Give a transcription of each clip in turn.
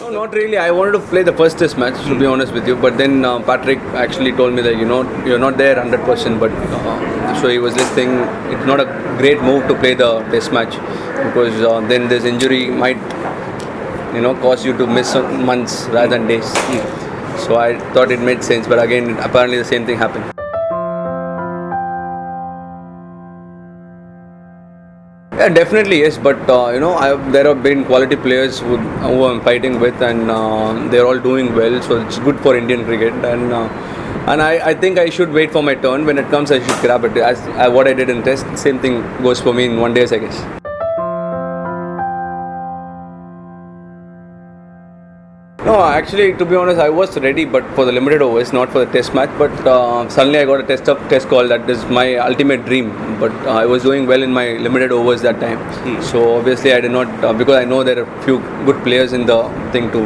No, not really. I wanted to play the first test match, to be honest with you. But then Patrick actually told me that you're not there 100%. But so he was just saying it's not a great move to play the test match because then this injury might cause you to miss months rather than days. So I thought it made sense. But again, apparently the same thing happened. Yeah, definitely yes, but there have been quality players who I'm fighting with, and they're all doing well. So it's good for Indian cricket, and I think I should wait for my turn. When it comes, I should grab it. As what I did in Test, same thing goes for me in 1 day, I guess. No, actually, to be honest, I was ready, but for the limited overs, not for the test match. But suddenly I got a test call. That is my ultimate dream. But I was doing well in my limited overs that time. So obviously I did not, because I know there are a few good players in the thing to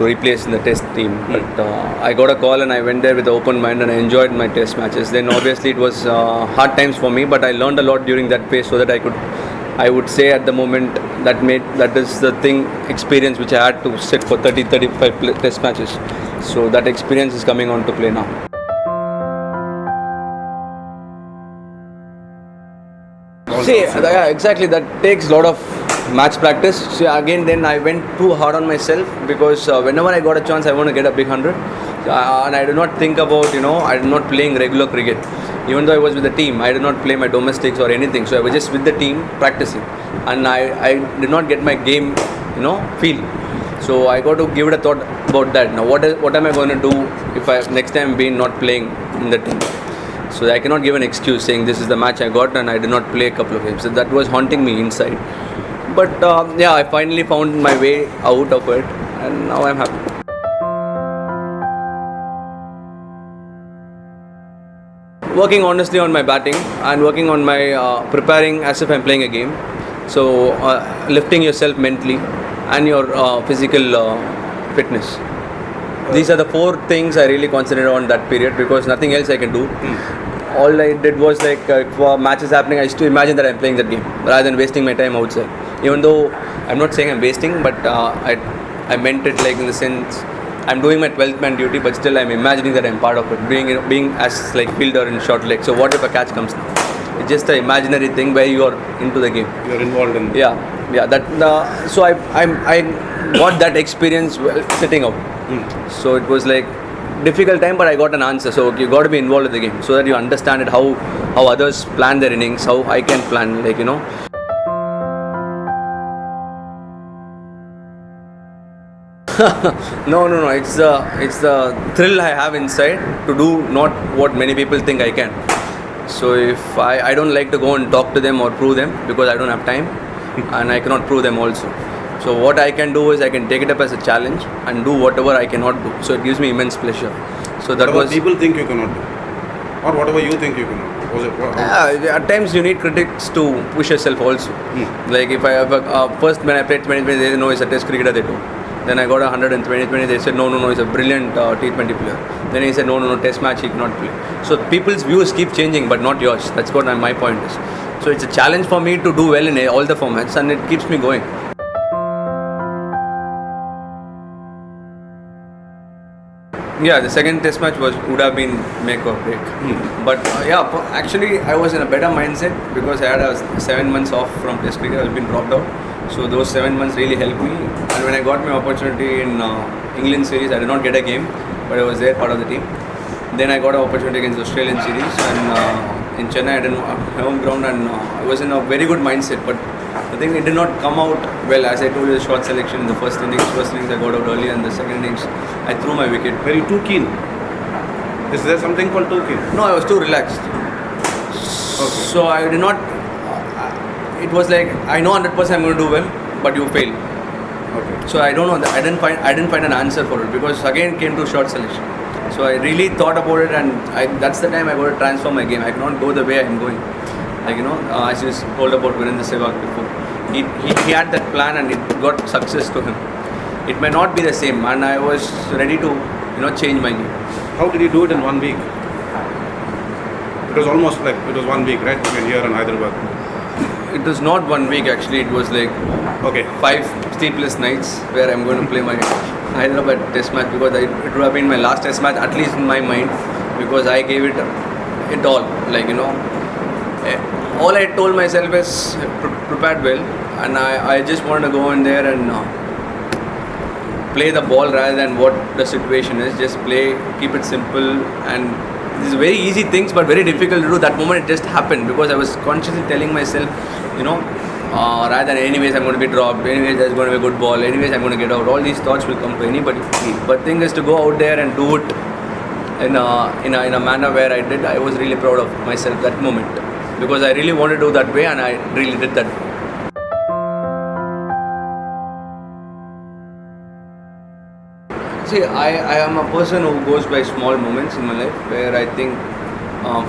replace in the test team. But I got a call and I went there with an open mind and I enjoyed my test matches. Then obviously it was hard times for me, but I learned a lot during that phase so that I would say at the moment that is the experience which I had to sit for 35 test matches. So that experience is coming on to play now. See, yeah, exactly. That takes a lot of match practice. See, again, then I went too hard on myself because whenever I got a chance, I want to get a big 100. And I did not think about, I did not playing regular cricket. Even though I was with the team, I did not play my domestics or anything. So I was just with the team practicing. And I did not get my game, feel. So I got to give it a thought about that. Now, what am I going to do if next time being not playing in the team? So I cannot give an excuse saying this is the match I got and I did not play a couple of games. So that was haunting me inside. But I finally found my way out of it and now I'm happy. Working honestly on my batting and working on my preparing as if I'm playing a game. So lifting yourself mentally and your physical fitness. These are the 4 things I really concentrated on that period because nothing else I can do. All I did was if matches happening, I used to imagine that I'm playing that game rather than wasting my time outside. Even though I'm not saying I'm wasting, but I meant it in the sense I'm doing my 12th man duty, but still I'm imagining that I'm part of it, being as fielder in short leg. So what if a catch comes now? It's just an imaginary thing where you are into the game. You're involved in. Yeah. So I got that experience sitting out. So it was difficult time, but I got an answer. So you got to be involved in the game so that you understand it, how others plan their innings, how I can plan, No. It's the thrill I have inside to do not what many people think I can. So if I don't like to go and talk to them or prove them because I don't have time and I cannot prove them also. So what I can do is I can take it up as a challenge and do whatever I cannot do. So it gives me immense pleasure. So that whatever people think you cannot do, or whatever you think you cannot do. At times you need critics to push yourself also. If I have first when I played 2020, they didn't know he's a test cricketer, they told. Then I got 100 in 2020, they said no, he's a brilliant T20 player. Then he said no, test match he cannot play. So people's views keep changing, but not yours. That's what my point is. So it's a challenge for me to do well in all the formats and it keeps me going. Yeah, the second test match would have been make or break. But actually I was in a better mindset because I had 7 months off from test cricket. I was been dropped out. So those 7 months really helped me. And when I got my opportunity in England series, I did not get a game, but I was there part of the team. Then I got an opportunity against the Australian series and in Chennai I did home ground and I was in a very good mindset. But I think it did not come out well. As I told you, the short selection in the first innings I got out early, and the second innings I threw my wicket. Were you too keen? Is there something called too keen? No, I was too relaxed. Okay. So I did not. It was I know 100% I'm going to do well, but you fail. Okay. So I don't know. I didn't find an answer for it because again came to short selection. So I really thought about it, and that's the time I got to transform my game. I cannot go the way I'm going. As you told about Virendra Sehwag before, he had that plan and it got success to him. It may not be the same, and I was ready to change my game. How did you do it in 1 week? It was almost it was 1 week, right? Between here and Hyderabad. it was not 1 week actually. It was like Okay. 5 sleepless nights where I'm going to play my Hyderabad test match, because it would have been my last test match, at least in my mind, because I gave it all. Like, all I told myself is prepared well, and I just wanted to go in there and play the ball rather than what the situation is. Just play, keep it simple, and these very easy things but very difficult to do. That moment it just happened because I was consciously telling myself, rather than anyways I'm going to be dropped, anyways there's going to be a good ball, anyways I'm going to get out. All these thoughts will come to anybody. But thing is to go out there and do it in a manner where I did. I was really proud of myself that moment, because I really wanted to do that way, and I really did that way. See, I am a person who goes by small moments in my life, where I think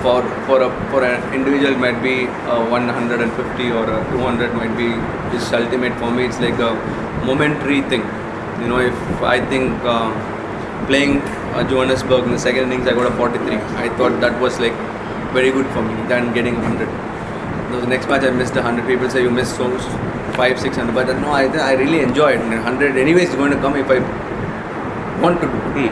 for an individual might be 150 or 200 might be is ultimate. For me, it's like a momentary thing. If I think playing Johannesburg in the second innings, I got a 43. I thought that was like very good for me than getting 100. The next match I missed 100. People say you missed so 500-600, but no, I really enjoyed it. 100 anyways is going to come if I want to do.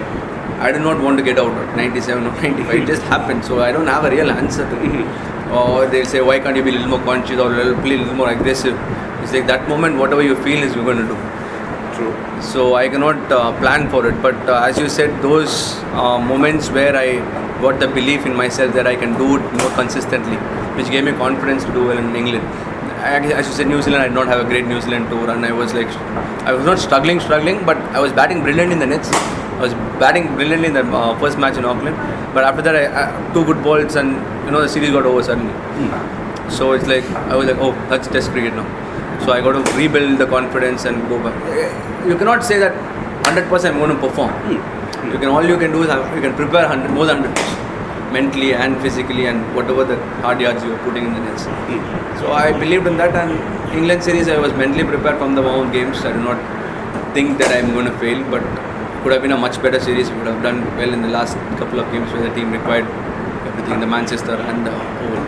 I do not want to get out at 97 or 95. It just happened. So I don't have a real answer to it. Or they'll say, why can't you be a little more conscious or play a little more aggressive? It's like that moment, whatever you feel is you're going to do. True. So I cannot plan for it. But as you said, those moments where I got the belief in myself that I can do it more consistently, which gave me confidence to do well in England. As you said, New Zealand, I did not have a great New Zealand tour, and I was not struggling, but I was batting brilliant in the nets. I was batting brilliantly in the first match in Auckland, but after that I 2 good balls, and the series got over suddenly. So it's like I was like, oh, that's Test cricket now. So I got to rebuild the confidence and go back. You cannot say that 100% I'm going to perform. All you can do is you can prepare more than 100%. Mentally and physically, and whatever the hard yards you are putting in the nets. So I believed in that, and England series I was mentally prepared from the warm games. I do not think that I'm going to fail, but could have been a much better series. We would have done well in the last couple of games where the team required everything, the Manchester and the Oval.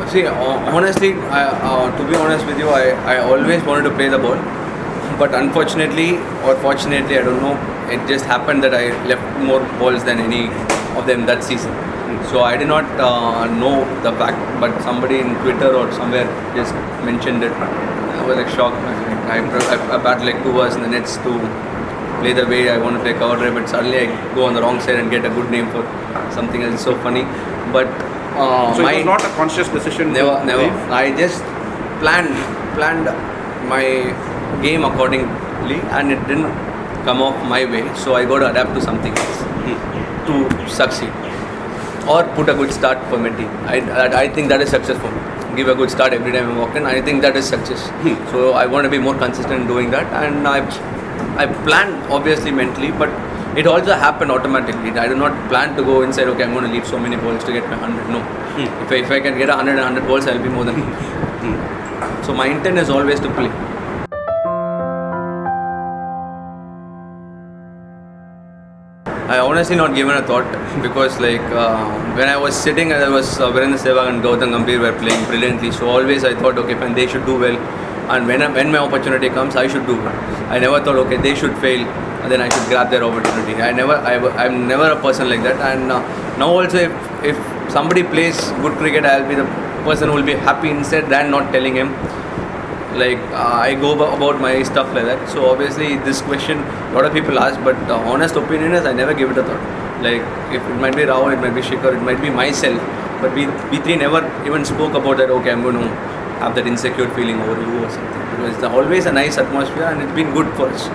See, honestly, to be honest with you, I always wanted to play the ball. But unfortunately or fortunately, I don't know, it just happened that I left more balls than any of them that season. So I did not know the fact, but somebody in Twitter or somewhere just mentioned it. I was like shocked. I batted like 2 hours in the nets to play the way I want to play cover drive, but suddenly I go on the wrong side and get a good name for something else. It's so funny. But so it was not a conscious decision? Never. I just planned my game accordingly, and it didn't come off my way, so I got to adapt to something else to succeed or put a good start for my team. I think that is success for me. Give a good start every time I walk in. I think that is success. So I want to be more consistent in doing that, and I planned obviously mentally, but it also happened automatically. I do not plan to go inside, okay, I'm going to leave so many balls to get my 100. No. If I can get 100 balls, I'll be more than So my intent is always to play. I honestly not given a thought, because when I was sitting, I was Virendra Sehwag and Gautam Gambhir were playing brilliantly. So always I thought, okay, fine, they should do well, and when my opportunity comes, I should do well. I never thought, okay, they should fail, and then I should grab their opportunity. I'm never a person like that. And now also, if somebody plays good cricket, I'll be the person who will be happy instead than not telling him. I go about my stuff like that. So obviously this question a lot of people ask, but the honest opinion is I never give it a thought. If it might be Rahul, it might be Shikhar, it might be myself, but we three never even spoke about that, okay, I'm going to have that insecure feeling over you or something, because it's always a nice atmosphere and it's been good for us.